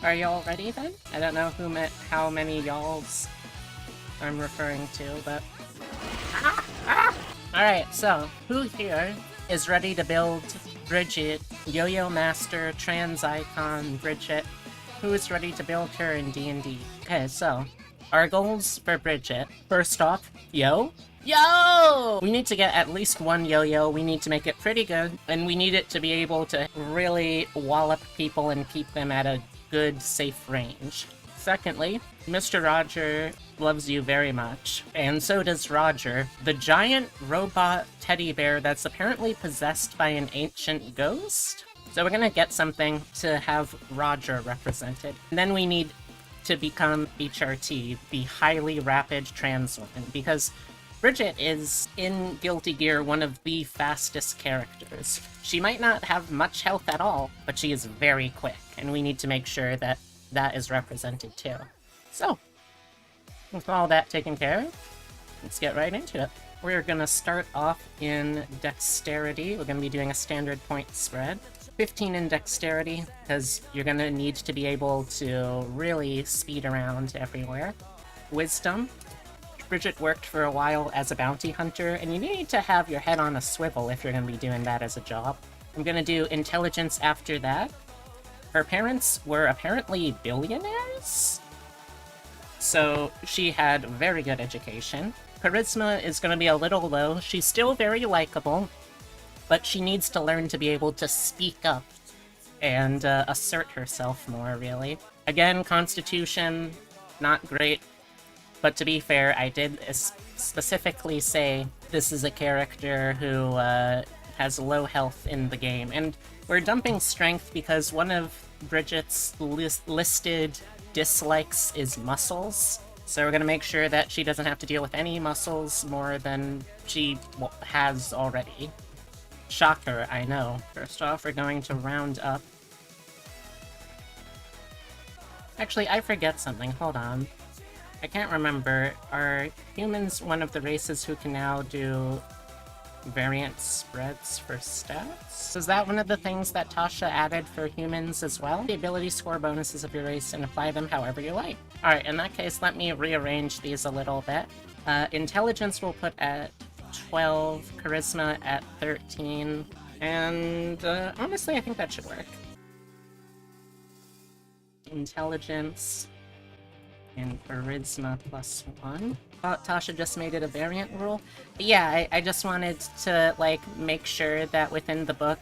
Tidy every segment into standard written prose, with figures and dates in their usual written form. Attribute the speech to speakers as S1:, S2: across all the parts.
S1: Are y'all ready then? I don't know how many y'alls I'm referring to, but... Alright, so, who here is ready to build Bridget, Yo-Yo Master, Trans Icon, Bridget? Who is ready to build her in D&D? Okay, so, our goals for Bridget. First off, Yo! We need to get at least one yo-yo, we need to make it pretty good, and we need it to be able to really wallop people and keep them at a good, safe range. Secondly, Mr. Roger loves you very much, and so does Roger, the giant robot teddy bear that's apparently possessed by an ancient ghost? So we're gonna get something to have Roger represented. And then we need to become HRT, the highly rapid trans woman, because Bridget is, in Guilty Gear, one of the fastest characters. She might not have much health at all, but she is very quick, and we need to make sure that that is represented too. So, with all that taken care of, let's get right into it. We're gonna start off in Dexterity. We're gonna be doing a standard point spread. 15 in Dexterity, because you're gonna need to be able to really speed around everywhere. Wisdom. Bridget worked for a while as a bounty hunter, and you need to have your head on a swivel if you're going to be doing that as a job. I'm going to do Intelligence after that. Her parents were apparently billionaires? So she had very good education. Charisma is going to be a little low. She's still very likable, but she needs to learn to be able to speak up and assert herself more, really. Again, Constitution, not great. But to be fair, I did specifically say this is a character who has low health in the game. And we're dumping strength because one of Bridget's listed dislikes is muscles. So we're going to make sure that she doesn't have to deal with any muscles more than she has already. Shocker, I know. First off, we're going to round up. Actually, I forget something. Hold on. I can't remember. Are humans one of the races who can now do variant spreads for stats? Is that one of the things that Tasha added for humans as well? The ability score bonuses of your race and apply them however you like. Alright, in that case, let me rearrange these a little bit. Intelligence we'll put at 12, Charisma at 13, and honestly, I think that should work. Intelligence and Charisma +1. Tasha just made it a variant rule. But yeah, I just wanted to, like, make sure that within the book,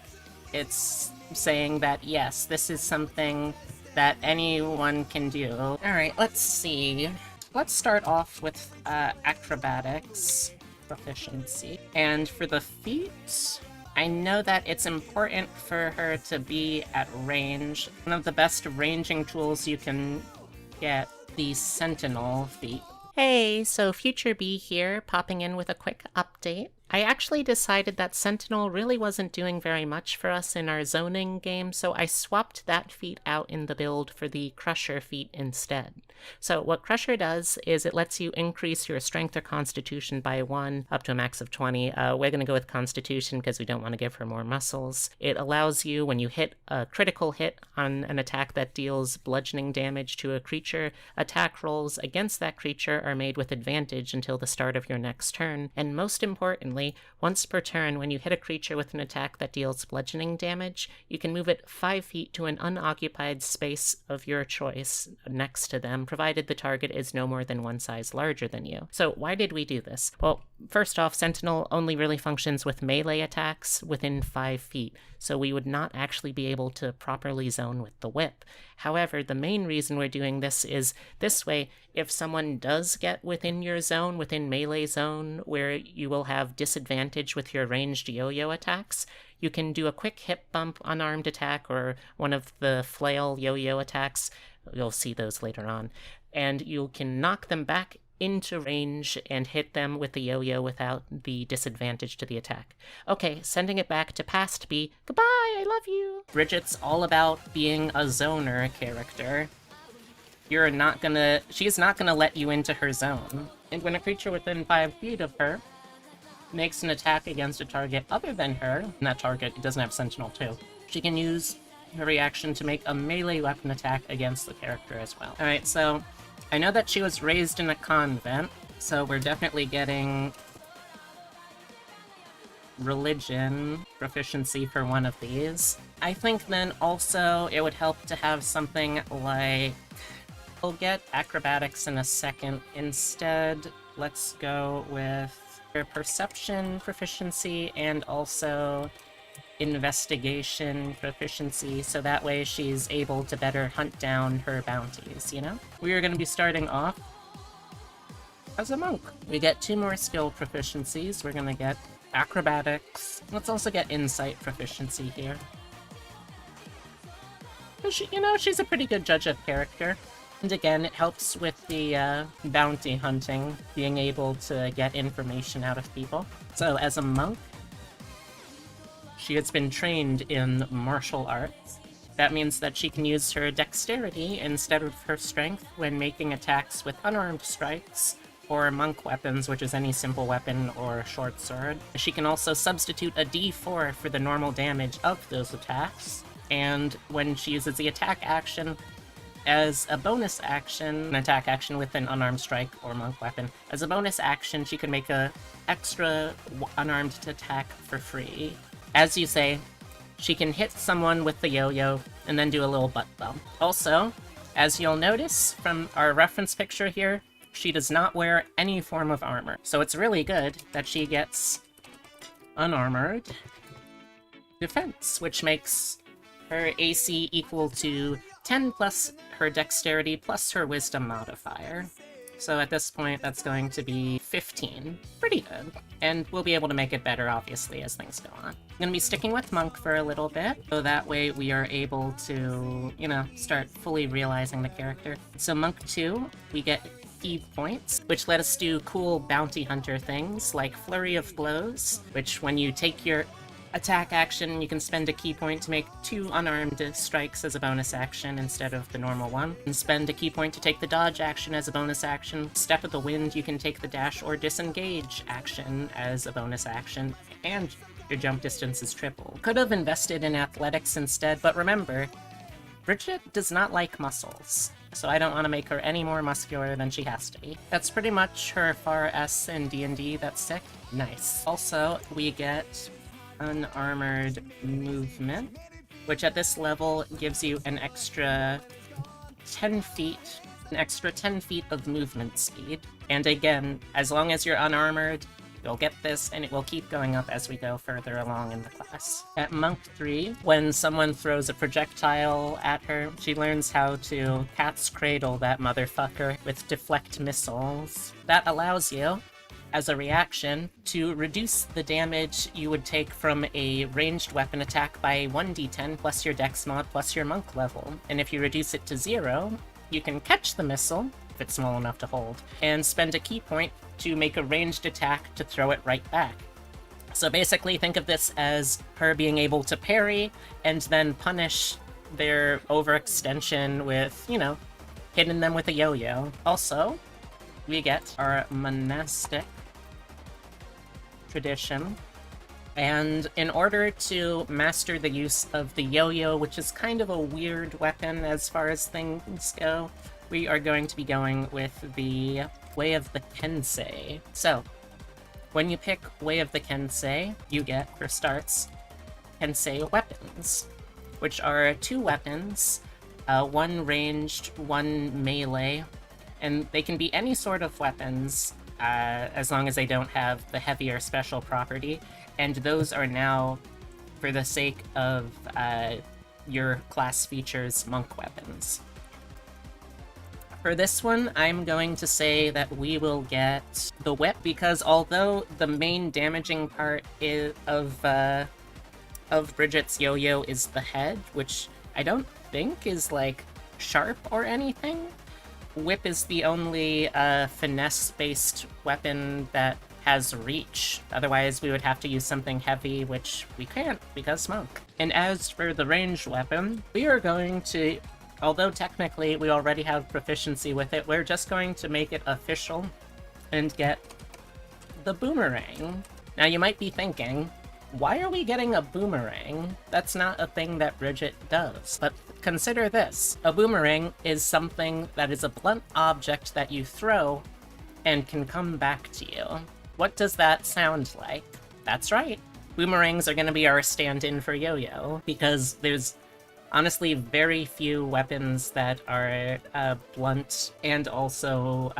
S1: it's saying that, yes, this is something that anyone can do. Alright, let's see. Let's start off with Acrobatics Proficiency. And for the feats, I know that it's important for her to be at range. One of the best ranging tools you can get, the Sentinel feat. Hey, so Future Bee here, popping in with a quick update. I actually decided that Sentinel really wasn't doing very much for us in our zoning game, so I swapped that feat out in the build for the Crusher feat instead. So what Crusher does is it lets you increase your strength or constitution by 1 up to a max of 20. We're going to go with constitution because we don't want to give her more muscles. It allows you, when you hit a critical hit on an attack that deals bludgeoning damage to a creature, attack rolls against that creature are made with advantage until the start of your next turn, and most importantly, once per turn, when you hit a creature with an attack that deals bludgeoning damage, you can move it 5 feet to an unoccupied space of your choice next to them, provided the target is no more than one size larger than you. So why did we do this? Well, first off, Sentinel only really functions with melee attacks within 5 feet, so we would not actually be able to properly zone with the whip. However, the main reason we're doing this is this way, if someone does get within your zone, within melee zone, where you will have disadvantage with your ranged yo-yo attacks, you can do a quick hip bump unarmed attack or one of the flail yo-yo attacks. You'll see those later on. And you can knock them back into range and hit them with the yo-yo without the disadvantage to the attack. Okay, sending it back to Past B. Goodbye, I love you! Bridget's all about being a zoner character. She's not gonna let you into her zone. And when a creature within 5 feet of her makes an attack against a target other than her, and that target doesn't have Sentinel too, she can use her reaction to make a melee weapon attack against the character as well. Alright, so I know that she was raised in a convent, so we're definitely getting religion proficiency for one of these. I think then also it would help to have something like... We'll get acrobatics in a second. Instead, let's go with her perception proficiency and also investigation proficiency, so that way she's able to better hunt down her bounties, you know? We are going to be starting off as a monk. We get 2 more skill proficiencies. We're going to get acrobatics. Let's also get insight proficiency here. She, you know, she's a pretty good judge of character. And again, it helps with the bounty hunting, being able to get information out of people. So as a monk, she has been trained in martial arts. That means that she can use her dexterity instead of her strength when making attacks with unarmed strikes or monk weapons, which is any simple weapon or short sword. She can also substitute a d4 for the normal damage of those attacks. And when she uses the attack action, as a bonus action, an attack action with an unarmed strike or monk weapon, as a bonus action, she can make a extra unarmed attack for free. As you say, she can hit someone with the yo-yo and then do a little butt bump. Also, as you'll notice from our reference picture here, she does not wear any form of armor. So it's really good that she gets unarmored defense, which makes her AC equal to 10 plus her dexterity plus her wisdom modifier. So at this point, that's going to be 15. Pretty good. And we'll be able to make it better, obviously, as things go on. I'm going to be sticking with Monk for a little bit, so that way we are able to, you know, start fully realizing the character. So Monk 2, we get key points, which let us do cool bounty hunter things, like Flurry of Blows, which when you take your attack action, you can spend a key point to make 2 unarmed strikes as a bonus action instead of the normal one. And spend a key point to take the dodge action as a bonus action. Step of the Wind, you can take the dash or disengage action as a bonus action, and your jump distance is triple. Could have invested in athletics instead, but remember, Bridget does not like muscles, so I don't want to make her any more muscular than she has to be. That's pretty much her FAR S in D&D, that's sick. Nice. Also, we get unarmored movement, which at this level gives you an extra 10 feet, of movement speed. And again, as long as you're unarmored, you'll get this, and it will keep going up as we go further along in the class. At Monk 3, when someone throws a projectile at her, she learns how to cat's cradle that motherfucker with deflect missiles. That allows you, as a reaction, to reduce the damage you would take from a ranged weapon attack by 1d10 plus your dex mod plus your monk level. And if you reduce it to 0, you can catch the missile, if it's small enough to hold, and spend a key point to make a ranged attack to throw it right back. So basically think of this as her being able to parry and then punish their overextension with, you know, hitting them with a yo-yo. Also, we get our monastic tradition, and in order to master the use of the yo-yo, which is kind of a weird weapon as far as things go, we are going to be going with the Way of the Kensei. So, when you pick Way of the Kensei, you get, for starts, Kensei weapons, which are 2 weapons, 1 ranged, 1 melee, and they can be any sort of weapons, as long as they don't have the heavier special property, and those are now, for the sake of your class features, monk weapons. For this one, I'm going to say that we will get the whip, because although the main damaging part of Bridget's yo-yo is the head, which I don't think is, like, sharp or anything, whip is the only finesse-based weapon that has reach. Otherwise, we would have to use something heavy, which we can't because monk. And as for the ranged weapon, we are going to, although technically we already have proficiency with it, we're just going to make it official and get the boomerang. Now you might be thinking, why are we getting a boomerang? That's not a thing that Bridget does. But consider this. A boomerang is something that is a blunt object that you throw and can come back to you. What does that sound like? That's right. Boomerangs are going to be our stand-in for Yo-Yo, because there's honestly very few weapons that are blunt and also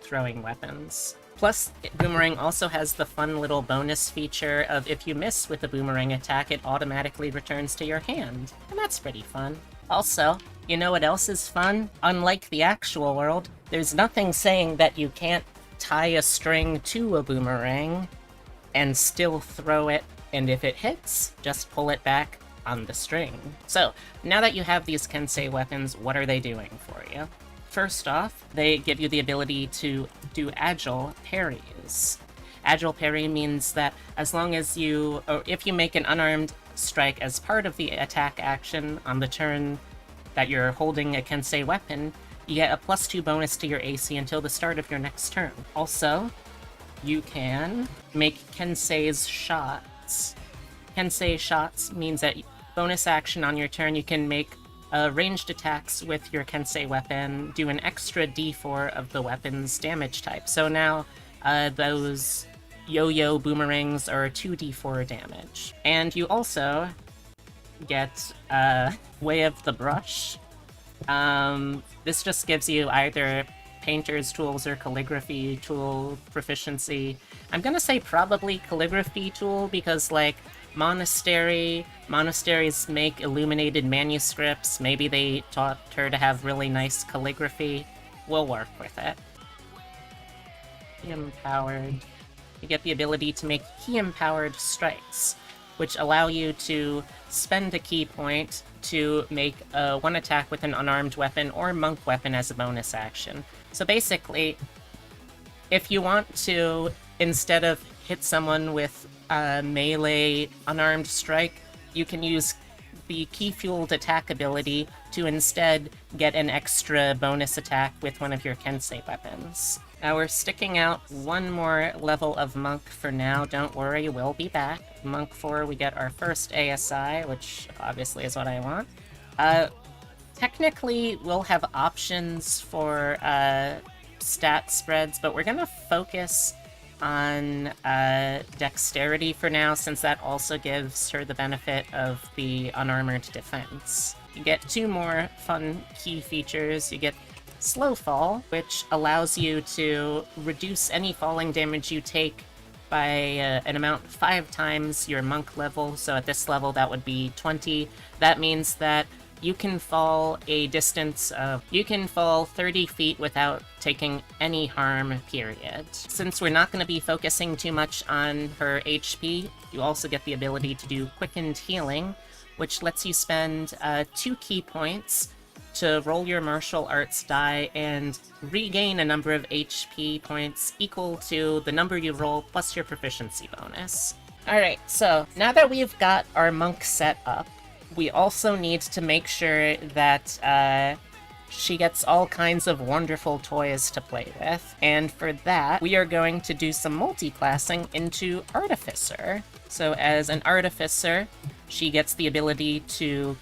S1: throwing weapons. Plus, Boomerang also has the fun little bonus feature of if you miss with a boomerang attack, it automatically returns to your hand. And that's pretty fun. Also, you know what else is fun? Unlike the actual world, there's nothing saying that you can't tie a string to a boomerang and still throw it, and if it hits, just pull it back on the string. So, now that you have these Kensei weapons, what are they doing for you? First off, they give you the ability to do agile parries. Agile parry means that as long as you, or if you make an unarmed strike as part of the attack action on the turn that you're holding a Kensei weapon, you get a +2 bonus to your AC until the start of your next turn. Also, you can make Kensei's shots. Kensei shots means that bonus action on your turn, you can make ranged attacks with your Kensei weapon, do an extra d4 of the weapon's damage type. So now those yo-yo boomerangs are 2d4 damage. And you also get Way of the Brush. This just gives you either painter's tools or calligraphy tool proficiency. I'm gonna say probably calligraphy tool because, like, monasteries make illuminated manuscripts. Maybe they taught her to have really nice calligraphy. We'll work with it. Key-empowered. You get the ability to make key-empowered strikes, which allow you to spend a key point to make one attack with an unarmed weapon or monk weapon as a bonus action. So basically, if you want to, instead of hit someone with a melee unarmed strike, you can use the key-fueled attack ability to instead get an extra bonus attack with one of your Kensei weapons. Now we're sticking out one more level of Monk for now. Don't worry, we'll be back. Monk 4, we get our first ASI, which obviously is what I want. Technically, we'll have options for stat spreads, but we're gonna focus on dexterity for now, since that also gives her the benefit of the unarmored defense. You get 2 more fun key features. You get Slow Fall, which allows you to reduce any falling damage you take by an amount 5 times your monk level, so at this level that would be 20. That means that you can fall a distance of... you can fall 30 feet without taking any harm, period. Since we're not going to be focusing too much on her HP, you also get the ability to do Quickened Healing, which lets you spend 2 key points to roll your martial arts die and regain a number of HP points equal to the number you roll plus your proficiency bonus. Alright, so now that we've got our monk set up, we also need to make sure that she gets all kinds of wonderful toys to play with, and for that, we are going to do some multi-classing into Artificer. So as an Artificer, she gets the ability to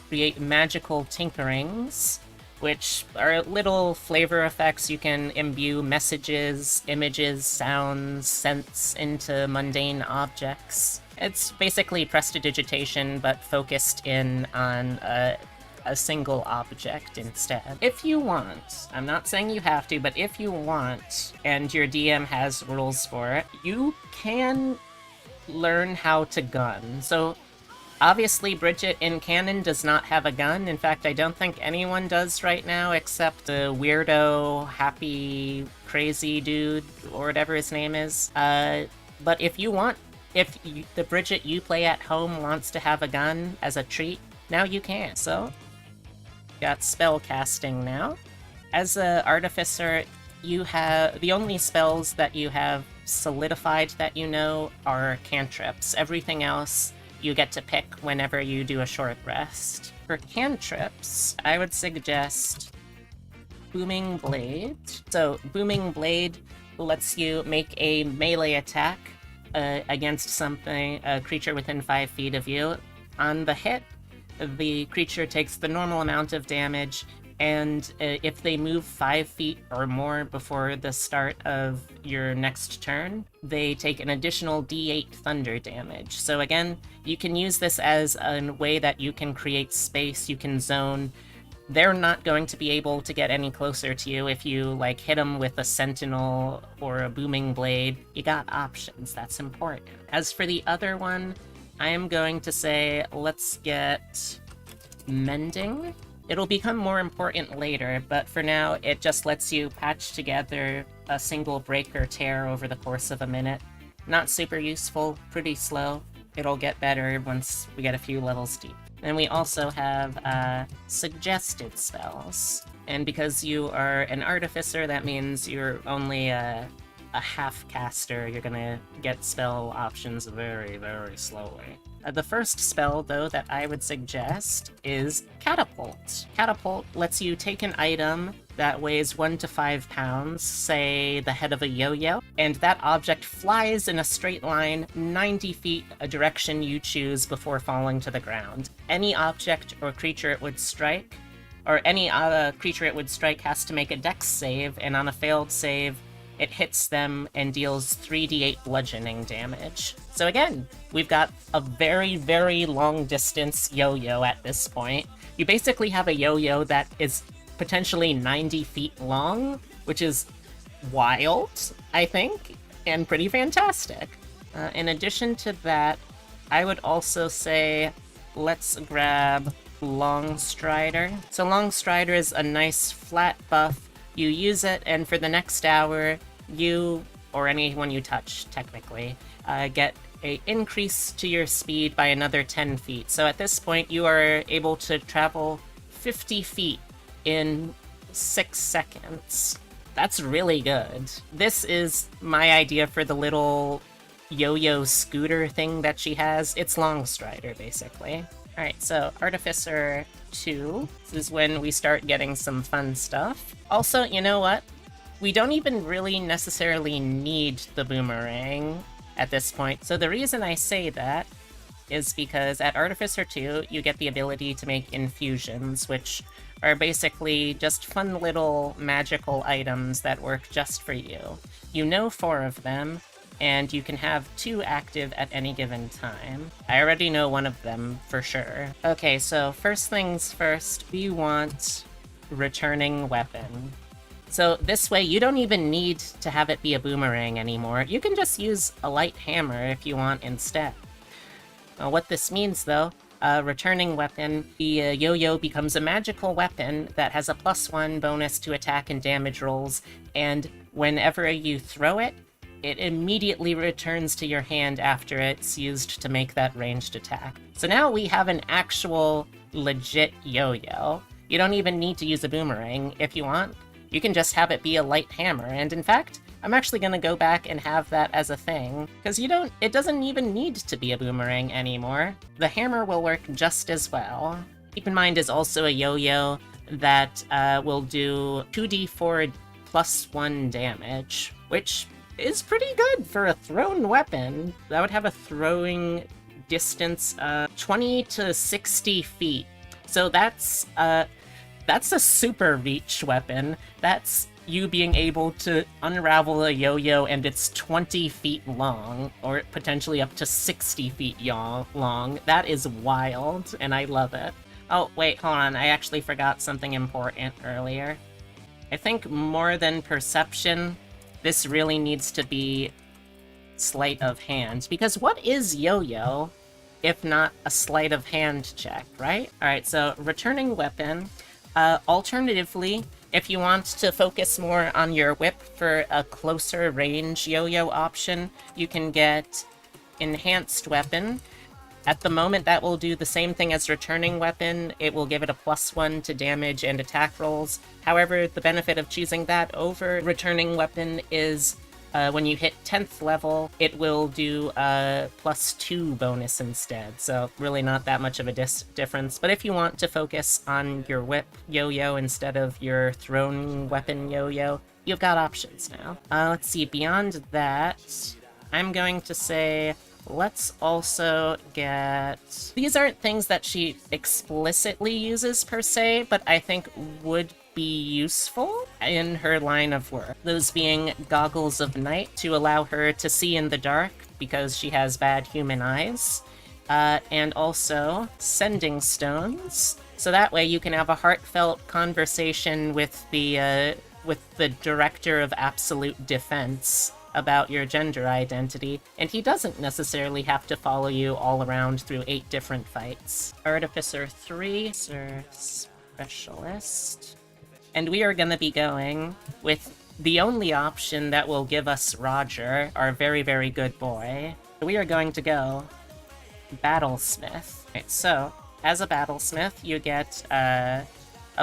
S1: create magical tinkerings, which are little flavor effects. You can imbue messages, images, sounds, scents into mundane objects. It's basically prestidigitation, but focused in on a single object instead. If you want, I'm not saying you have to, but if you want, and your DM has rules for it, you can learn how to gun. So obviously, Bridget in canon does not have a gun. In fact, I don't think anyone does right now, except the weirdo, happy, crazy dude, or whatever his name is. But if you want, if the Bridget you play at home wants to have a gun as a treat, now you can. So, got spell casting now. As an Artificer, you have the only spells that you have solidified that you know are cantrips. Everything else you get to pick whenever you do a short rest. For cantrips, I would suggest Booming Blade. So, Booming Blade lets you make a melee attack against something, a creature within 5 feet of you. On the hit, the creature takes the normal amount of damage, and if they move 5 feet or more before the start of your next turn, they take an additional d8 thunder damage. So again, you can use this as a way that you can create space, you can zone. They're not going to be able to get any closer to you if you, like, hit them with a sentinel or a booming blade. You got options, that's important. As for the other one, I am going to say, let's get Mending. It'll become more important later, but for now, it just lets you patch together a single break or tear over the course of a minute. Not super useful, pretty slow. It'll get better once we get a few levels deep. Then we also have suggested spells. And because you are an Artificer, that means you're only a half caster. You're gonna get spell options very, very slowly. The first spell, though, that I would suggest is Catapult. Catapult lets you take an item that weighs 1 to 5 pounds, say the head of a yo-yo, and that object flies in a straight line 90 feet a direction you choose before falling to the ground. Any object or creature it would strike, or any creature it would strike has to make a dex save, and on a failed save, it hits them and deals 3d8 bludgeoning damage. So again, we've got a very, very long distance yo-yo at this point. You basically have a yo-yo that is potentially 90 feet long, which is wild, I think, and pretty fantastic. In addition to that, I would also say let's grab Longstrider. So Longstrider is a nice flat buff. You use it, and for the next hour, you, or anyone you touch, technically, get an increase to your speed by another 10 feet. So at this point, you are able to travel 50 feet in 6 seconds. That's really good. This is my idea for the little yo-yo scooter thing that she has. It's Longstrider, basically. Alright, so Artificer 2. This is when we start getting some fun stuff. Also, you know what? We don't even really necessarily need the boomerang at this point. So the reason I say that is because at Artificer 2, you get the ability to make Infusions, which are basically just fun little magical items that work just for you. You know 4 of them, and you can have 2 active at any given time. I already know one of them for sure. Okay, so first things first, we want Returning Weapon. So this way, you don't even need to have it be a boomerang anymore. You can just use a light hammer if you want instead. What this means, though, Returning Weapon, the yo-yo becomes a magical weapon that has a +1 bonus to attack and damage rolls, and whenever you throw it, it immediately returns to your hand after it's used to make that ranged attack. So now we have an actual, legit yo-yo. You don't even need to use a boomerang. If you want, you can just have it be a light hammer, and in fact, I'm actually gonna go back and have that as a thing, because it doesn't even need to be a boomerang anymore. The hammer will work just as well. Keep in mind is also a yo-yo that will do 2d4 +1 damage, which is pretty good for a thrown weapon. That would have a throwing distance of 20 to 60 feet. So that's a super reach weapon. That's you being able to unravel a yo-yo and it's 20 feet long, or potentially up to 60 feet long. That is wild, and I love it. Oh, wait, hold on. I actually forgot something important earlier. I think more than perception, this really needs to be sleight of hand, because what is yo-yo if not a sleight of hand check, right? Alright, so Returning Weapon. Alternatively, if you want to focus more on your whip for a closer range yo-yo option, you can get Enhanced Weapon. At the moment, that will do the same thing as Returning Weapon. It will give it a +1 to damage and attack rolls. However, the benefit of choosing that over Returning Weapon is when you hit 10th level, it will do a +2 bonus instead, so really not that much of a difference. But if you want to focus on your whip yo-yo instead of your thrown weapon yo-yo, you've got options now. Let's see, beyond that, I'm going to say, let's also get... These aren't things that she explicitly uses per se, but I think would be useful in her line of work. Those being Goggles of Night to allow her to see in the dark because she has bad human eyes. And also Sending Stones, so that way you can have a heartfelt conversation with the Director of Absolute Defense about your gender identity, and he doesn't necessarily have to follow you all around through 8 different fights. Artificer 3, Sir Specialist. And we are going to be going with the only option that will give us Roger, our very, very good boy. We are going to go Battlesmith. Right, so, as a Battlesmith, you get a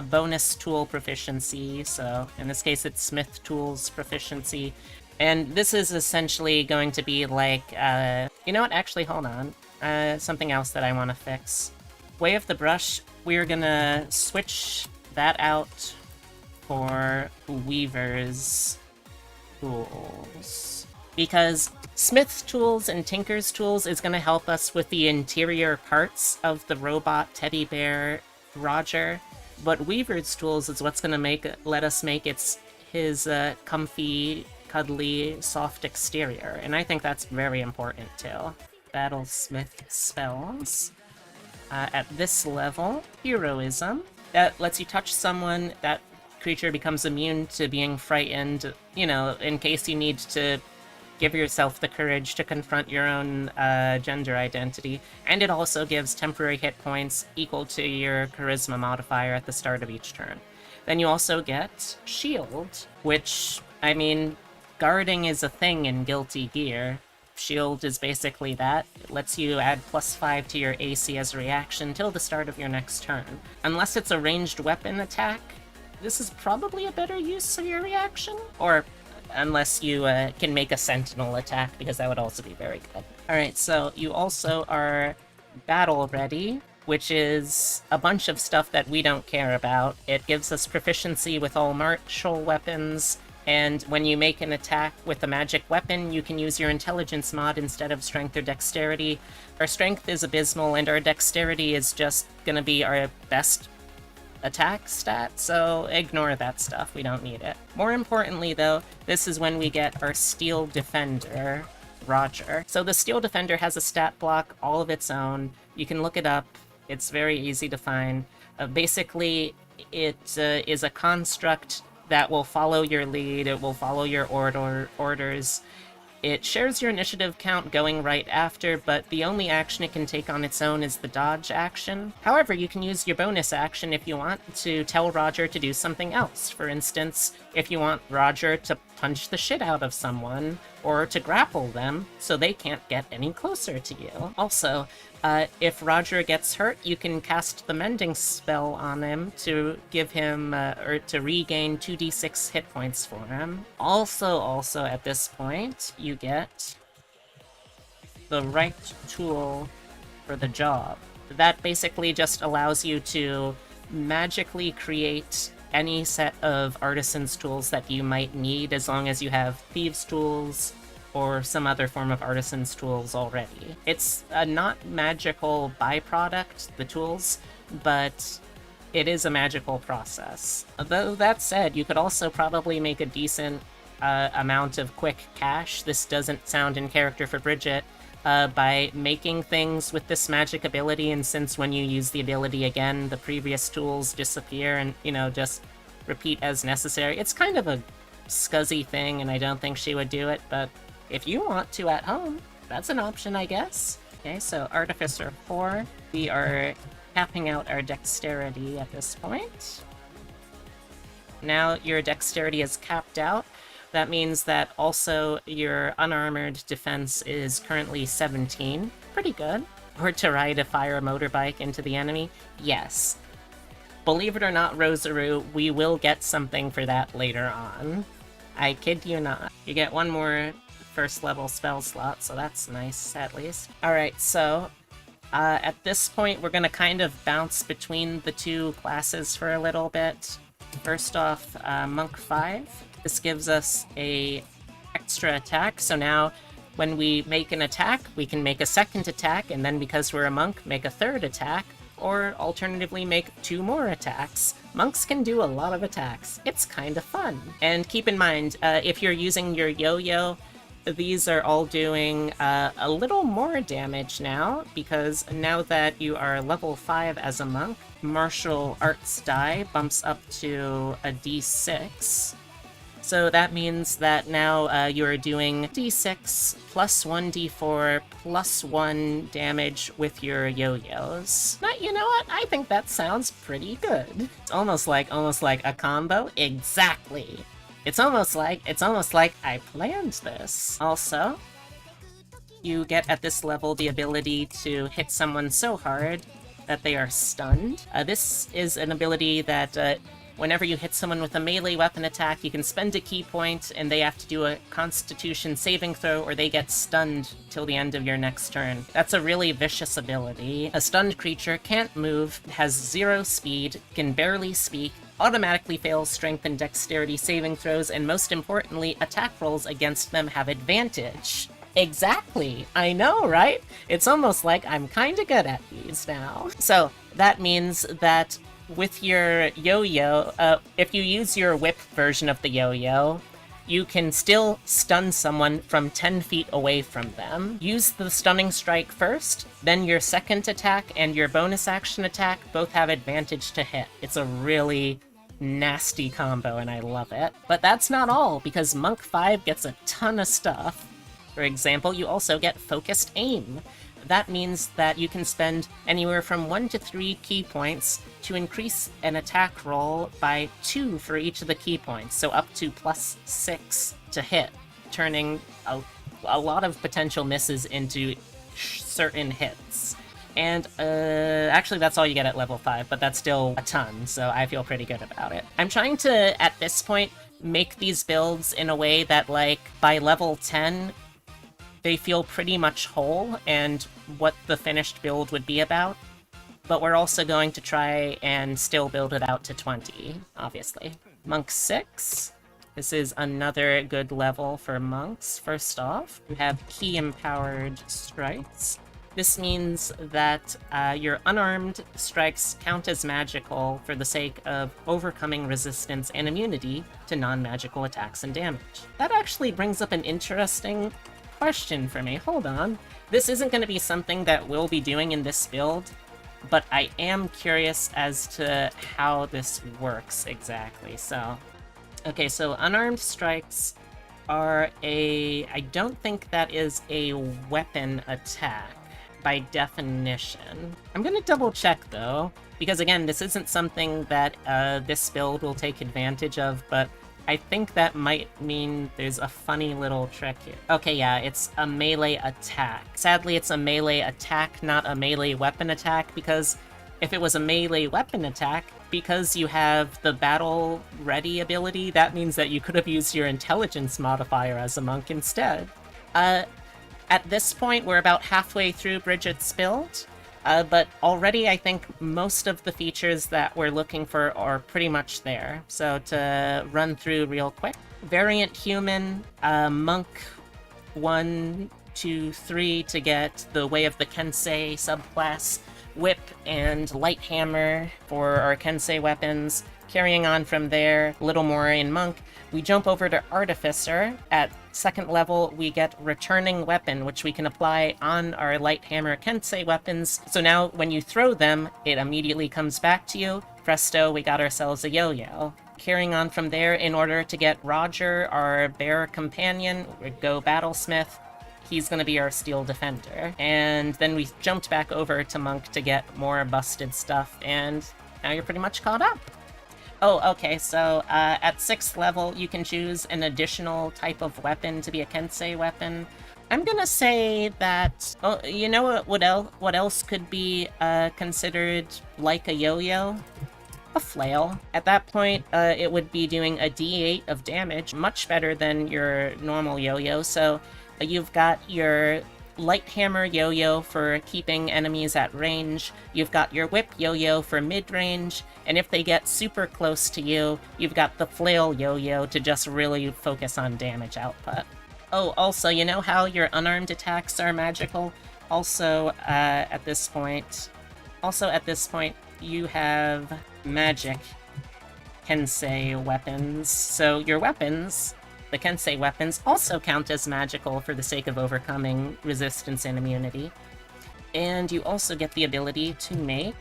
S1: bonus tool proficiency, so in this case it's Smith Tools proficiency. And this is essentially going to be like, you know what, actually, hold on. Something else that I want to fix. Way of the Brush, we're gonna switch that out for Weaver's Tools. Because Smith's Tools and Tinker's Tools is gonna help us with the interior parts of the robot teddy bear Roger, but Weaver's Tools is what's gonna let us make his comfy, cuddly, soft exterior, and I think that's very important too. Battlesmith spells. At this level, Heroism. That lets you touch someone, that creature becomes immune to being frightened, you know, in case you need to give yourself the courage to confront your own gender identity. And it also gives temporary hit points equal to your charisma modifier at the start of each turn. Then you also get Shield, which, I mean, guarding is a thing in Guilty Gear. Shield is basically that. It lets you add +5 to your AC as a reaction till the start of your next turn. Unless it's a ranged weapon attack, this is probably a better use of your reaction. Or unless you can make a sentinel attack, because that would also be very good. Alright, so you also are battle ready, which is a bunch of stuff that we don't care about. It gives us proficiency with all martial weapons, and when you make an attack with a magic weapon, you can use your intelligence mod instead of strength or dexterity. Our strength is abysmal, and our dexterity is just gonna be our best attack stat, so ignore that stuff, we don't need it. More importantly though, this is when we get our Steel Defender, Roger. So the Steel Defender has a stat block all of its own. You can look it up, it's very easy to find. Basically, it is a construct that will follow your lead, it will follow your orders. It shares your initiative count going right after, but the only action it can take on its own is the dodge action. However, you can use your bonus action if you want to tell Roger to do something else. For instance, if you want Roger to punch the shit out of someone, or to grapple them so they can't get any closer to you. Also, if Roger gets hurt, you can cast the Mending spell on him to give him, or to regain 2d6 hit points for him. Also at this point, you get the right tool for the job. That basically just allows you to magically create any set of artisan's tools that you might need, as long as you have thieves' tools or some other form of artisan's tools already. It's a not magical byproduct, the tools, but it is a magical process. Though that said, you could also probably make a decent amount of quick cash. This doesn't sound in character for Bridget, by making things with this magic ability, and since when you use the ability again, the previous tools disappear and, you know, just repeat as necessary. It's kind of a scuzzy thing, and I don't think she would do it, but if you want to at home, that's an option, I guess. Okay, so Artificer 4, we are capping out our dexterity at this point. Now your dexterity is capped out. That means that also your unarmored defense is currently 17. Pretty good. Or to ride a fire motorbike into the enemy? Yes. Believe it or not, Rosaru, we will get something for that later on. I kid you not. You get one more first level spell slot, so that's nice, at least. Alright, so at this point, we're gonna kind of bounce between the two classes for a little bit. First off, Monk 5. This gives us a extra attack, so now When we make an attack, we can make a second attack, and then because we're a monk, make a third attack, or alternatively make 2 more attacks. Monks can do a lot of attacks. It's kind of fun. And keep in mind, if you're using your yo-yo, these are all doing a little more damage now, because now that you are level 5 as a monk, martial arts die bumps up to a d6. So that means that now you are doing d6 plus 1d4 plus 1 damage with your yo-yos. But you know what? I think that sounds pretty good. It's almost like a combo. Exactly. It's almost like I planned this. Also, you get at this level the ability to hit someone so hard that they are stunned. This is an ability that whenever you hit someone with a melee weapon attack, you can spend a key point, and they have to do a Constitution saving throw, or they get stunned till the end of your next turn. That's a really vicious ability. A stunned creature can't move, has 0 speed, can barely speak, automatically fails strength and dexterity saving throws, and most importantly, attack rolls against them have advantage. Exactly! I know, right? It's almost like I'm kinda good at these now. So, that means that with your yo-yo, if you use your whip version of the yo-yo, you can still stun someone from 10 feet away from them. Use the stunning strike first, then your second attack and your bonus action attack both have advantage to hit. It's a really nasty combo, and I love it. But that's not all, because Monk 5 gets a ton of stuff. For example, you also get focused aim. That means that you can spend anywhere from 1 to 3 key points to increase an attack roll by 2 for each of the key points, so up to plus 6 to hit, turning a lot of potential misses into certain hits. And actually that's all you get at level 5, but that's still a ton, so I feel pretty good about it. I'm trying to, at this point, make these builds in a way that, like, by level 10, they feel pretty much whole and what the finished build would be about, but we're also going to try and still build it out to 20, obviously. Monk 6. This is another good level for monks. First off, you have key-empowered strikes. This means that your unarmed strikes count as magical for the sake of overcoming resistance and immunity to non-magical attacks and damage. That actually brings up an interesting question for me. Hold on. This isn't going to be something that we'll be doing in this build, but I am curious as to how this works exactly. So, okay, so unarmed strikes are I don't think that is a weapon attack by definition. I'm gonna double check though, because again, this isn't something that this build will take advantage of, but I think that might mean there's a funny little trick here. Okay, yeah, it's a melee attack. Sadly, it's a melee attack, not a melee weapon attack, because if it was a melee weapon attack, because you have the battle ready ability, that means that you could have used your intelligence modifier as a monk instead. At this point, we're about halfway through Bridget's build, but already I think most of the features that we're looking for are pretty much there. So to run through real quick, Variant Human, Monk 1, 2, 3 to get the Way of the Kensei subclass, Whip and Light Hammer for our Kensei weapons. Carrying on from there, a little more in Monk, we jump over to Artificer. At second level, we get Returning Weapon, which we can apply on our Light Hammer Kensei weapons. So now, when you throw them, it immediately comes back to you. Presto, we got ourselves a yo-yo. Carrying on from there, in order to get Roger, our bear companion, we go Battlesmith. He's going to be our Steel Defender. And then we jumped back over to Monk to get more busted stuff, and now you're pretty much caught up. Oh, okay, so at 6th level, you can choose an additional type of weapon to be a Kensei weapon. I'm gonna say that, oh, you know what else could be considered like a yo-yo? A flail. At that point, it would be doing a d8 of damage, much better than your normal yo-yo. So you've got your Light Hammer yo-yo for keeping enemies at range, you've got your Whip yo-yo for mid-range, and if they get super close to you, you've got the Flail yo-yo to just really focus on damage output. Oh, also, you know how your unarmed attacks are magical? Also, at this point, you have magic Kensei weapons. So your weapons, the Kensei weapons, also count as magical for the sake of overcoming resistance and immunity. And you also get the ability to make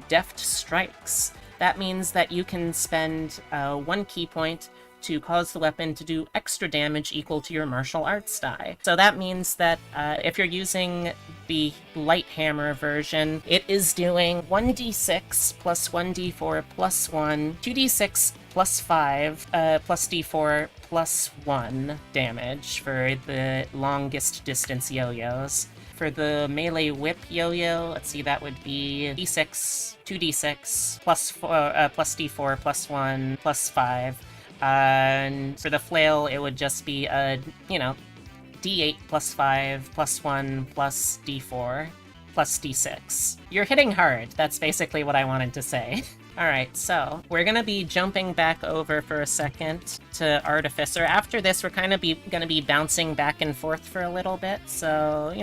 S1: deft strikes. That means that you can spend 1 key point to cause the weapon to do extra damage equal to your martial arts die. So that means that if you're using the light hammer version, it is doing 1d6 plus 1d4 plus 1, 2d6 plus 5 plus d4 plus 1 damage for the longest distance yo-yos. For the melee whip yo-yo, let's see, that would be d6, 2d6, plus d4, plus 1, plus 5. And for the flail, it would just be a, d8 plus 5, plus 1, plus d4, plus d6. You're hitting hard, that's basically what I wanted to say. Alright, so we're gonna be jumping back over for a second to Artificer. After this, we're kind of gonna be bouncing back and forth for a little bit, so,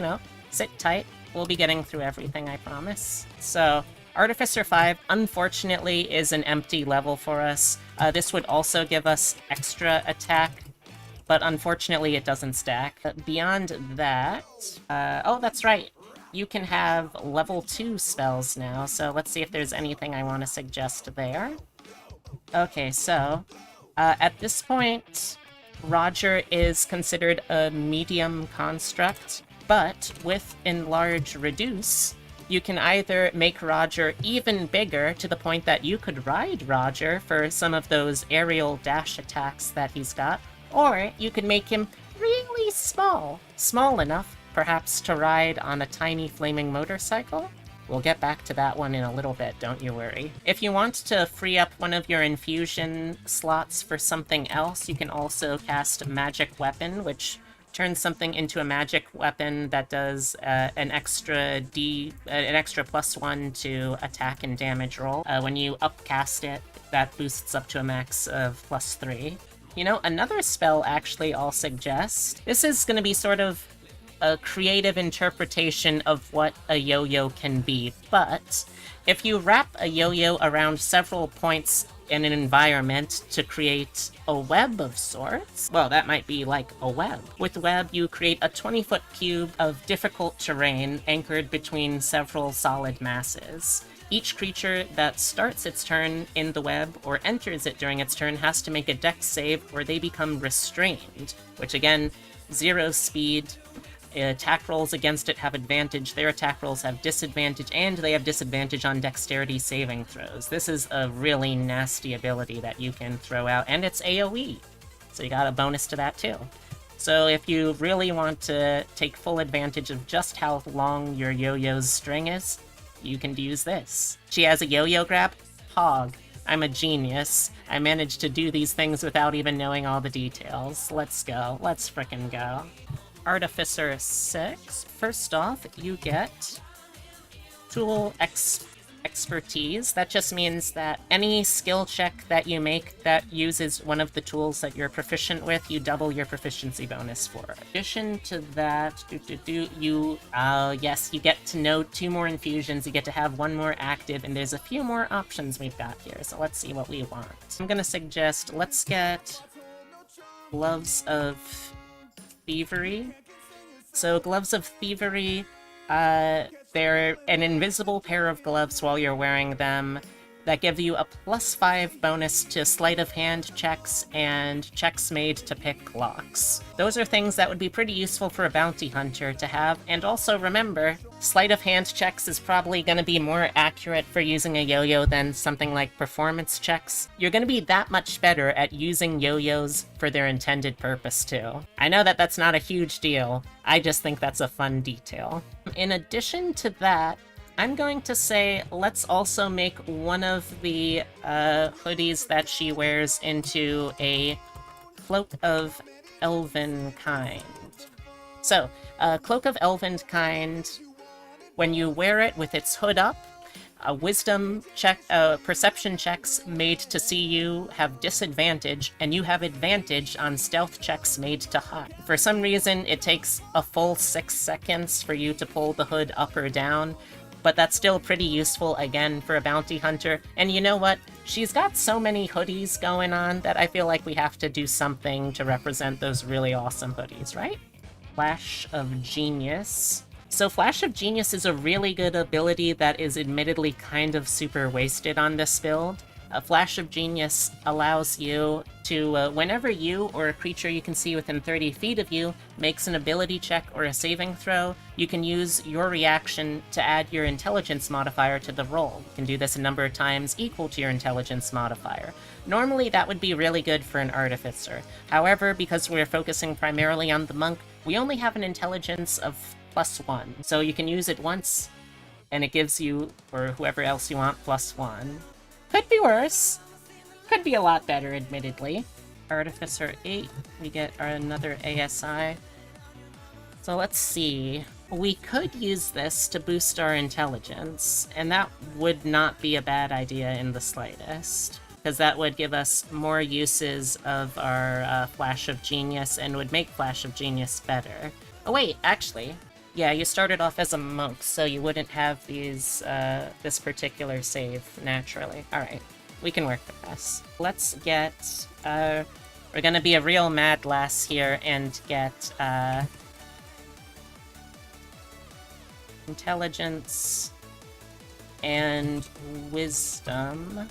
S1: sit tight. We'll be getting through everything, I promise. So, Artificer 5, unfortunately, is an empty level for us. This would also give us extra attack, but unfortunately it doesn't stack. Beyond that... oh, that's right! You can have level 2 spells now, so let's see if there's anything I want to suggest there. Okay, so... at this point, Roger is considered a medium construct, but with Enlarge Reduce, you can either make Roger even bigger to the point that you could ride Roger for some of those aerial dash attacks that he's got, or you could make him really small. Small enough, perhaps, to ride on a tiny flaming motorcycle? We'll get back to that one in a little bit, don't you worry. If you want to free up one of your infusion slots for something else, you can also cast Magic Weapon, which turns something into a magic weapon that does an extra +1 to attack and damage roll. When you upcast it, that boosts up to a max of +3. Another spell actually I'll suggest. This is going to be sort of a creative interpretation of what a yo-yo can be, but if you wrap a yo-yo around several points in an environment to create a web of sorts, well, that might be like a web. With web, you create a 20-foot cube of difficult terrain anchored between several solid masses. Each creature that starts its turn in the web or enters it during its turn has to make a dex save or they become restrained, which again, 0 speed. Attack rolls against it have advantage, their attack rolls have disadvantage, and they have disadvantage on dexterity saving throws. This is a really nasty ability that you can throw out, and it's AoE, so you got a bonus to that too. So if you really want to take full advantage of just how long your yo-yo's string is, you can use this. She has a yo-yo grab? Hog. I'm a genius. I managed to do these things without even knowing all the details. Let's go. Let's frickin' go. Artificer 6. First off, you get Tool Expertise. That just means that any skill check that you make that uses one of the tools that you're proficient with, you double your proficiency bonus for. In addition to that, yes, you get to know 2 more infusions, you get to have 1 more active, and there's a few more options we've got here, so let's see what we want. I'm gonna suggest, let's get Gloves of Thievery. So Gloves of Thievery, they're an invisible pair of gloves while you're wearing them that give you a +5 bonus to sleight of hand checks and checks made to pick locks. Those are things that would be pretty useful for a bounty hunter to have, and also remember, sleight of hand checks is probably going to be more accurate for using a yo-yo than something like performance checks. You're going to be that much better at using yo-yos for their intended purpose too. I know that that's not a huge deal, I just think that's a fun detail. In addition to that, I'm going to say let's also make one of the hoodies that she wears into a Cloak of Elven Kind. So, Cloak of Elven Kind, when you wear it with its hood up, wisdom check, perception checks made to see you have disadvantage, and you have advantage on stealth checks made to hide. For some reason, it takes a full 6 seconds for you to pull the hood up or down, but that's still pretty useful, again, for a bounty hunter. And you know what? She's got so many hoodies going on that I feel like we have to do something to represent those really awesome hoodies, right? Flash of Genius. So Flash of Genius is a really good ability that is admittedly kind of super wasted on this build. A Flash of Genius allows you to, whenever you or a creature you can see within 30 feet of you makes an ability check or a saving throw, you can use your reaction to add your intelligence modifier to the roll. You can do this a number of times equal to your intelligence modifier. Normally that would be really good for an Artificer. However, because we're focusing primarily on the monk, we only have an intelligence of +1. So you can use it once, and it gives you, or whoever else you want, +1. Could be worse. Could be a lot better, admittedly. Artificer 8, we get another ASI. So let's see. We could use this to boost our intelligence, and that would not be a bad idea in the slightest, because that would give us more uses of our Flash of Genius and would make Flash of Genius better. Oh wait, actually, yeah, you started off as a monk, so you wouldn't have these, this particular save naturally. Alright, we can work with this. Let's get, we're gonna be a real mad lass here and get, intelligence and wisdom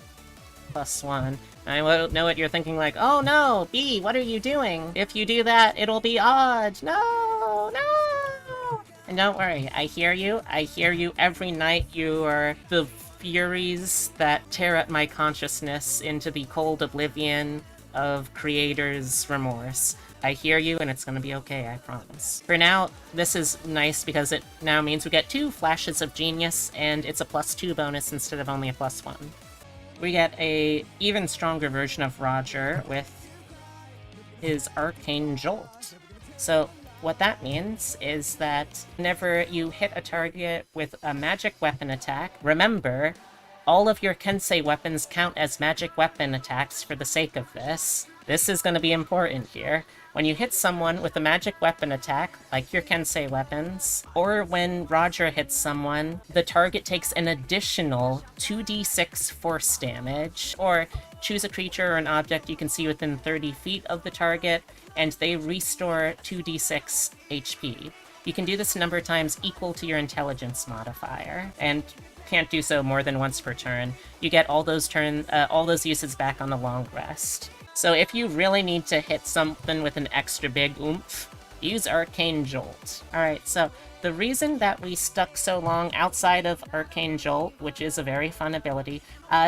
S1: +1. I know what you're thinking, like, oh no, B, what are you doing? If you do that, it'll be odd. No, no! And don't worry, I hear you. I hear you every night. You are the furies that tear at my consciousness into the cold oblivion of creator's remorse. I hear you, and it's gonna be okay, I promise. For now, this is nice because it now means we get 2 Flashes of Genius, and it's a +2 bonus instead of only a +1. We get a even stronger version of Roger with his Arcane Jolt. So what that means is that whenever you hit a target with a magic weapon attack, remember, all of your Kensei weapons count as magic weapon attacks for the sake of this. This is going to be important here. When you hit someone with a magic weapon attack, like your Kensei weapons, or when Roger hits someone, the target takes an additional 2d6 force damage, or choose a creature or an object you can see within 30 feet of the target, and they restore 2d6 HP. You can do this a number of times equal to your intelligence modifier, and can't do so more than once per turn. You get all those uses back on a long rest. So if you really need to hit something with an extra big oomph, use Arcane Jolt. Alright, so the reason that we stuck so long outside of Arcane Jolt, which is a very fun ability,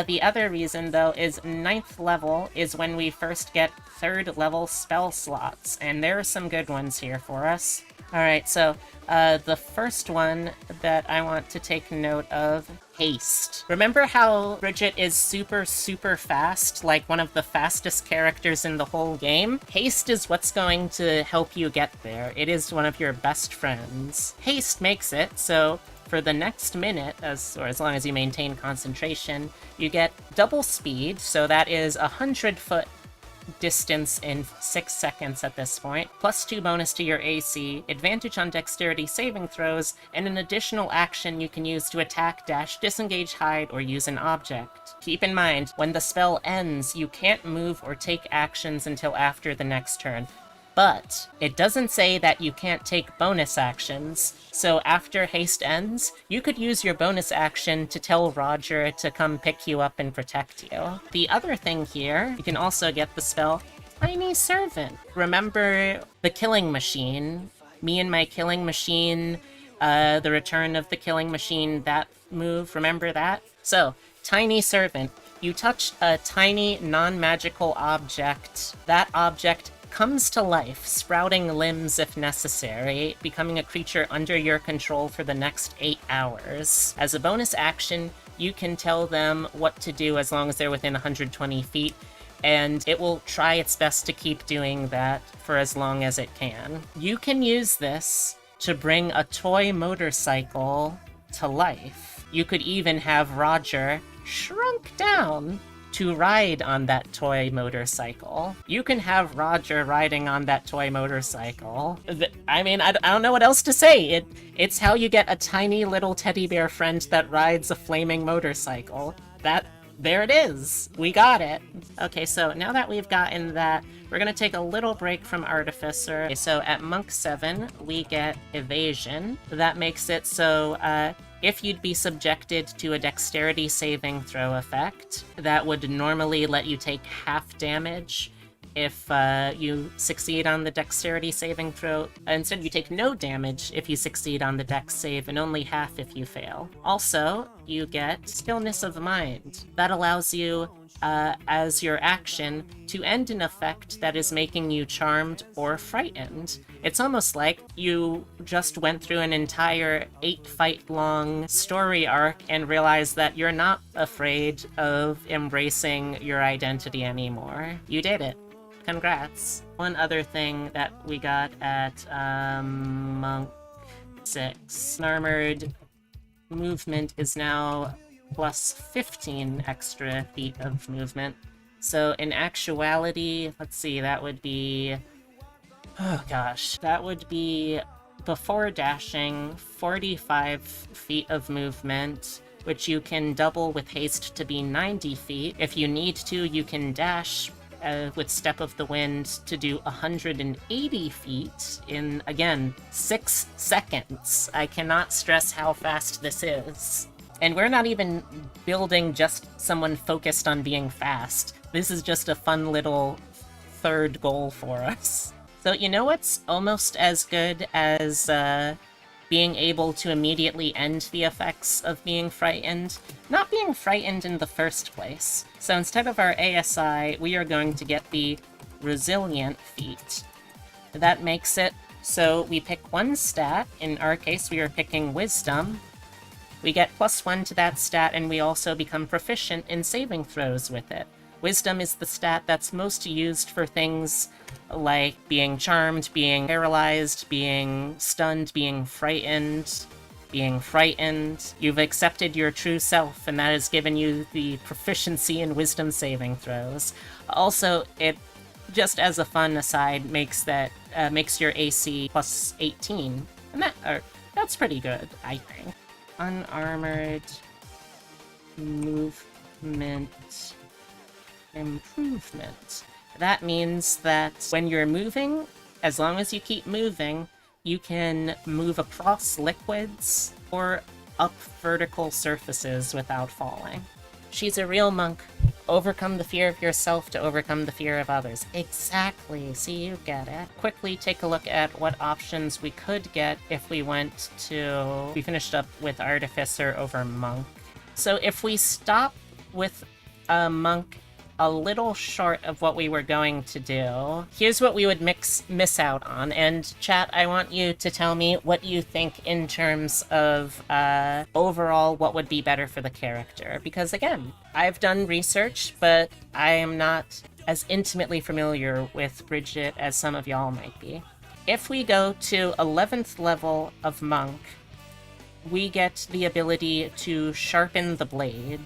S1: the other reason, though, is 9th level is when we first get 3rd level spell slots, and there are some good ones here for us. Alright, so the first one that I want to take note of, Haste. Remember how Bridget is super, super fast, like one of the fastest characters in the whole game? Haste is what's going to help you get there. It is one of your best friends. Haste makes it so for the next minute, as long as you maintain concentration, you get double speed, so that is 100-foot distance in 6 seconds at this point, +2 bonus to your AC, advantage on dexterity saving throws, and an additional action you can use to attack, dash, disengage, hide, or use an object. Keep in mind, when the spell ends, you can't move or take actions until after the next turn. But it doesn't say that you can't take bonus actions, so after haste ends, you could use your bonus action to tell Roger to come pick you up and protect you. The other thing here, you can also get the spell Tiny Servant. Remember the Killing Machine? Me and My Killing Machine, the Return of the Killing Machine, that move, remember that? So, Tiny Servant. You touch a tiny, non-magical object. That object comes to life, sprouting limbs if necessary, becoming a creature under your control for the next 8 hours. As a bonus action, you can tell them what to do as long as they're within 120 feet, and it will try its best to keep doing that for as long as it can. You can use this to bring a toy motorcycle to life. You could even have Roger shrunk down to ride on that toy motorcycle. You can have Roger riding on that toy motorcycle. I mean, I don't know what else to say. It's how you get a tiny little teddy bear friend that rides a flaming motorcycle. There it is. We got it. Okay, so now that we've gotten that, we're gonna take a little break from Artificer. Okay, so at Monk 7, we get Evasion. That makes it so, if you'd be subjected to a dexterity saving throw effect, that would normally let you take half damage if you succeed on the dexterity saving throw. Instead, you take no damage if you succeed on the dex save, and only half if you fail. Also, you get Stillness of Mind. That allows you, as your action, to end an effect that is making you charmed or frightened. It's almost like you just went through an entire 8-fight-long story arc and realized that you're not afraid of embracing your identity anymore. You did it. Congrats. One other thing that we got at Monk 6. Armored movement is now plus 15 extra feet of movement. So in actuality, let's see, that would be... oh gosh. That would be, before dashing, 45 feet of movement, which you can double with haste to be 90 feet. If you need to, you can dash with Step of the Wind to do 180 feet in, again, 6 seconds. I cannot stress how fast this is. And we're not even building just someone focused on being fast. This is just a fun little third goal for us. So you know what's almost as good as being able to immediately end the effects of being frightened? Not being frightened in the first place. So instead of our ASI, we are going to get the Resilient feat. That makes it so we pick one stat. In our case, we are picking Wisdom. We get +1 to that stat, and we also become proficient in saving throws with it. Wisdom is the stat that's most used for things like being charmed, being paralyzed, being stunned, being frightened. You've accepted your true self, and that has given you the proficiency in Wisdom saving throws. Also, it, just as a fun aside, makes your AC plus 18, and that's pretty good, I think. Unarmored movement improvement. That means that when you're moving, as long as you keep moving, you can move across liquids or up vertical surfaces without falling. She's a real monk. Overcome the fear of yourself to overcome the fear of others. Exactly. See, you get it. Quickly take a look at what options we could get if we we finished up with Artificer over Monk. So if we stop with Monk a little short of what we were going to do, here's what we would miss out on. And chat, I want you to tell me what you think in terms of overall what would be better for the character. Because again, I've done research, but I am not as intimately familiar with Bridget as some of y'all might be. If we go to 11th level of Monk, we get the ability to sharpen the blade,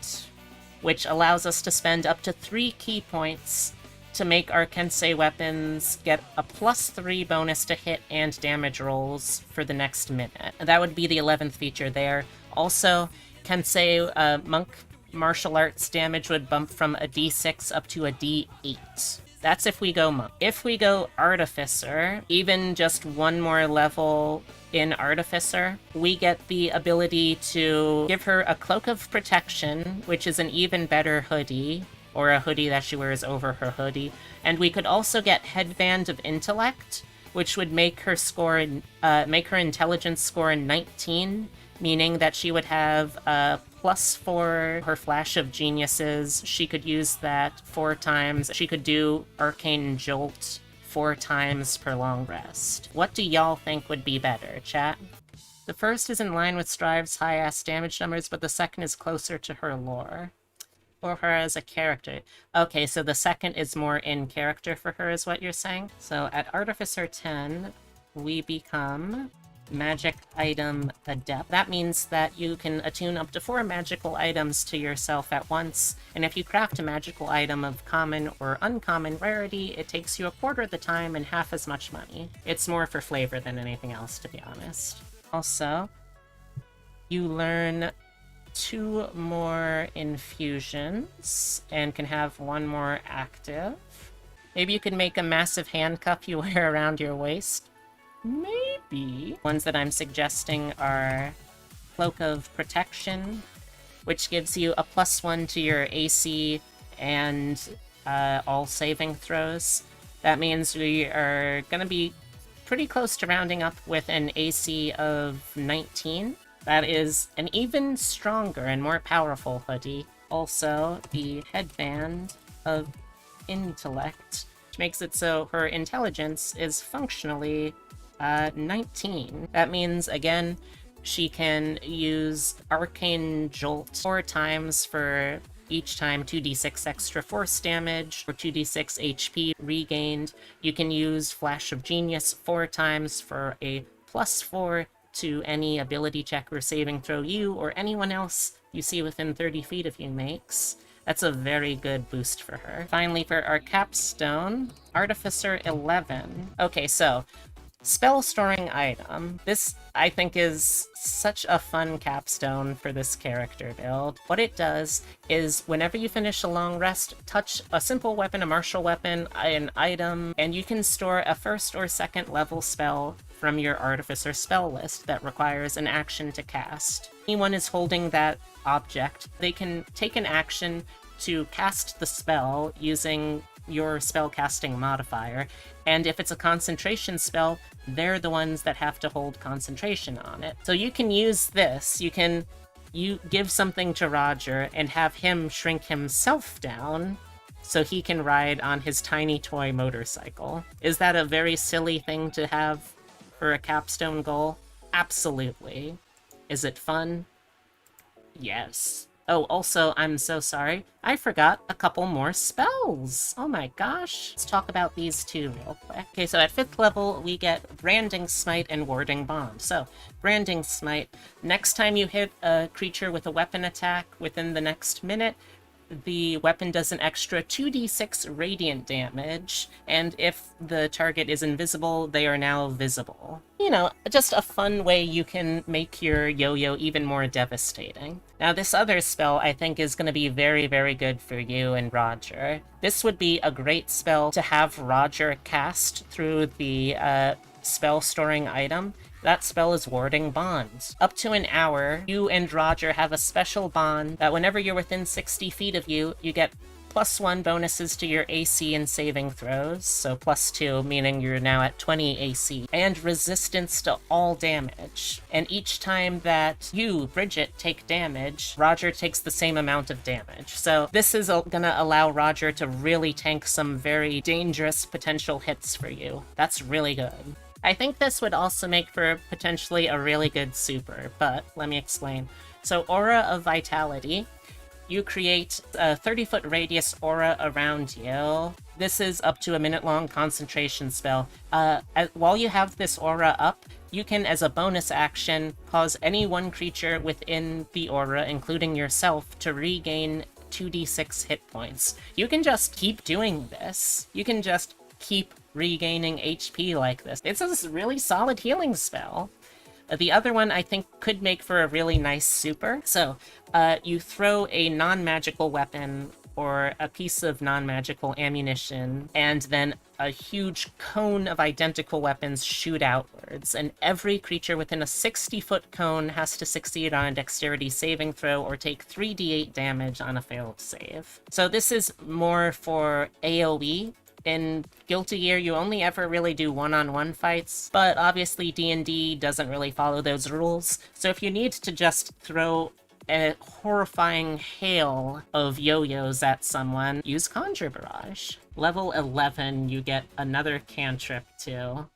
S1: which allows us to spend up to 3 key points to make our Kensei weapons get a +3 bonus to hit and damage rolls for the next minute. That would be the 11th feature there. Also, Kensei Monk martial arts damage would bump from a D6 up to a D8. That's if we go Monk. If we go Artificer, even just one more level in Artificer, we get the ability to give her a Cloak of Protection, which is an even better hoodie, or a hoodie that she wears over her hoodie. And we could also get Headband of Intellect, which would make her intelligence score 19, meaning that she would have a +4 her Flash of Geniuses. She could use that 4 times. She could do Arcane Jolt 4 times per long rest. What do y'all think would be better, chat? The first is in line with Strive's high-ass damage numbers, but the second is closer to her lore. Or her as a character. Okay, so the second is more in character for her, is what you're saying? So at Artificer 10, we become Magic Item Adept. That means that you can attune up to 4 magical items to yourself at once, and if you craft a magical item of common or uncommon rarity, it takes you a quarter the time and half as much money. It's more for flavor than anything else, to be honest. Also, you learn 2 more infusions and can have 1 more active. Maybe you could make a massive handcuff you wear around your waist. Maybe. Ones that I'm suggesting are Cloak of Protection, which gives you a +1 to your AC and all saving throws. That means we are gonna be pretty close to rounding up with an AC of 19. That is an even stronger and more powerful hoodie. Also, the Headband of Intellect, which makes it so her intelligence is functionally 19. That means, again, she can use Arcane Jolt 4 times for each time 2d6 extra force damage or 2d6 HP regained. You can use Flash of Genius 4 times for a +4 to any ability check or saving throw you or anyone else you see within 30 feet of you makes. That's a very good boost for her. Finally, for our Capstone, Artificer 11. Okay, so spell storing item. This, I think, is such a fun capstone for this character build. What it does is whenever you finish a long rest, touch a simple weapon, a martial weapon, an item, and you can store a 1st or 2nd level spell from your Artificer spell list that requires an action to cast. Anyone is holding that object, they can take an action to cast the spell using your spellcasting modifier, and if it's a concentration spell, they're the ones that have to hold concentration on it. So you can use this, you give something to Roger and have him shrink himself down so he can ride on his tiny toy motorcycle. Is that a very silly thing to have for a capstone goal? Absolutely. Is it fun? Yes. Oh, also, I'm so sorry. I forgot a couple more spells. Oh my gosh. Let's talk about these 2 real quick. Okay, so at 5th level, we get Branding Smite and Warding Bond. So, Branding Smite, next time you hit a creature with a weapon attack within the next minute, the weapon does an extra 2d6 radiant damage, and if the target is invisible, they are now visible. You know, just a fun way you can make your yo-yo even more devastating. Now, this other spell, I think, is going to be very, very good for you and Roger. This would be a great spell to have Roger cast through the spell storing item. That spell is Warding Bond. Up to an hour, you and Roger have a special bond that whenever you're within 60 feet of you, you get +1 bonuses to your AC and saving throws, so +2, meaning you're now at 20 AC, and resistance to all damage. And each time that you, Bridget, take damage, Roger takes the same amount of damage. So this is gonna allow Roger to really tank some very dangerous potential hits for you. That's really good. I think this would also make for potentially a really good super, but let me explain. So Aura of Vitality, you create a 30-foot radius aura around you. This is up to a minute-long concentration spell. While you have this aura up, you can, as a bonus action, cause any one creature within the aura, including yourself, to regain 2d6 hit points. You can just keep doing this. You can just keep regaining HP like this. It's a really solid healing spell. The other one I think could make for a really nice super. So, you throw a non-magical weapon or a piece of non-magical ammunition, and then a huge cone of identical weapons shoot outwards, and every creature within a 60-foot cone has to succeed on a dexterity saving throw or take 3d8 damage on a failed save. So this is more for AoE. In Guilty Gear, you only ever really do one-on-one fights, but obviously D&D doesn't really follow those rules, so if you need to just throw a horrifying hail of yo-yos at someone, use Conjure Barrage. Level 11, you get another cantrip too.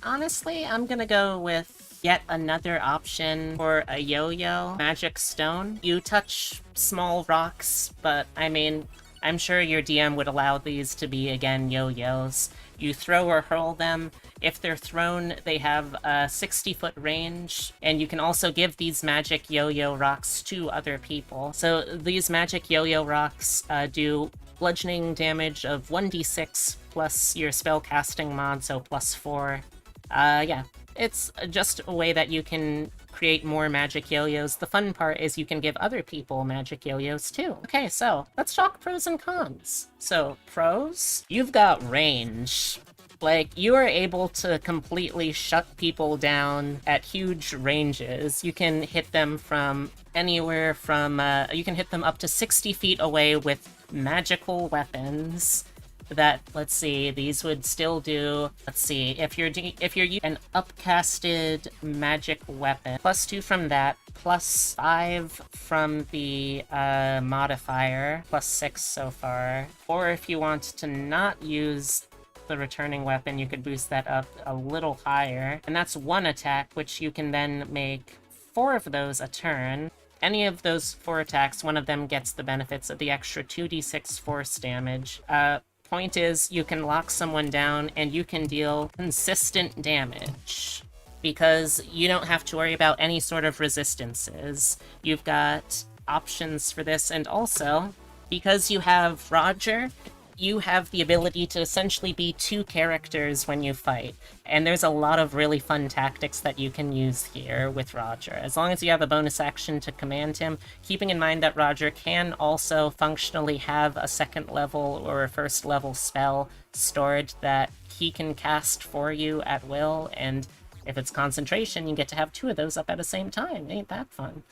S1: Honestly, I'm gonna go with yet another option for a yo-yo, Magic Stone. You touch small rocks, but I mean, I'm sure your DM would allow these to be, again, yo-yos. You throw or hurl them. If they're thrown, they have a 60-foot range, and you can also give these magic yo-yo rocks to other people. So these magic yo-yo rocks do bludgeoning damage of 1d6 plus your spellcasting mod, so +4. Yeah, it's just a way that you can create more magic yo-yos. The fun part is you can give other people magic yo-yos too. Okay, so let's talk pros and cons. So, pros, you've got range. Like, you are able to completely shut people down at huge ranges. You can hit them from anywhere from, you can hit them up to 60 feet away with magical weapons. That, let's see, these would still do, let's see, if you're using an upcasted magic weapon, +2 from that, +5 from the modifier, +6 so far. Or if you want to not use the returning weapon, you could boost that up a little higher. And that's 1 attack, which you can then make 4 of those a turn. Any of those 4 attacks, one of them gets the benefits of the extra 2d6 force damage. Point is, you can lock someone down and you can deal consistent damage because you don't have to worry about any sort of resistances. You've got options for this, and also, because you have Roger, you have the ability to essentially be 2 characters when you fight. And there's a lot of really fun tactics that you can use here with Roger. As long as you have a bonus action to command him, keeping in mind that Roger can also functionally have a 2nd level or a 1st level spell stored that he can cast for you at will, and if it's concentration, you get to have 2 of those up at the same time. Ain't that fun?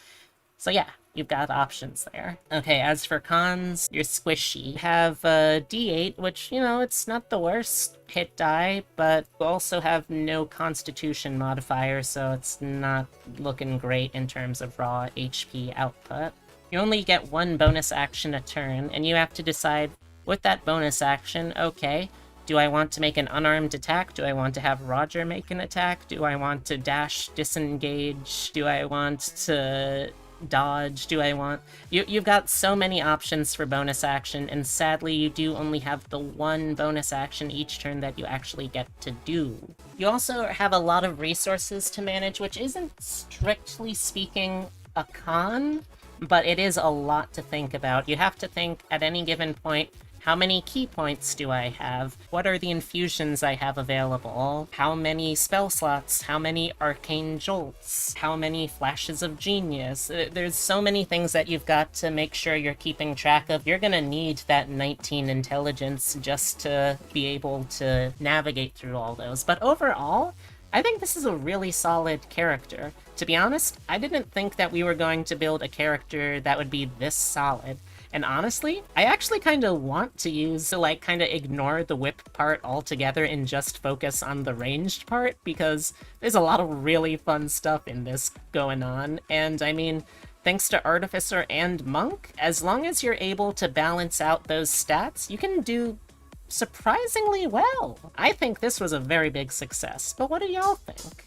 S1: So yeah, you've got options there. Okay, as for cons, you're squishy. You have a D8, which, you know, it's not the worst hit die, but you also have no constitution modifier, so it's not looking great in terms of raw HP output. You only get 1 bonus action a turn, and you have to decide, with that bonus action, okay, do I want to make an unarmed attack? Do I want to have Roger make an attack? Do I want to dash, disengage? Do I want to dodge? Do I want... You've got so many options for bonus action, and sadly you do only have the 1 bonus action each turn that you actually get to do. You also have a lot of resources to manage, which isn't strictly speaking a con, but it is a lot to think about. You have to think at any given point, how many key points do I have? What are the infusions I have available? How many spell slots? How many arcane jolts? How many flashes of genius? There's so many things that you've got to make sure you're keeping track of. You're gonna need that 19 intelligence just to be able to navigate through all those. But overall, I think this is a really solid character. To be honest, I didn't think that we were going to build a character that would be this solid. And honestly, I actually kind of want to kind of ignore the whip part altogether and just focus on the ranged part, because there's a lot of really fun stuff in this going on. And I mean, thanks to Artificer and Monk, as long as you're able to balance out those stats, you can do surprisingly well. I think this was a very big success, but what do y'all think?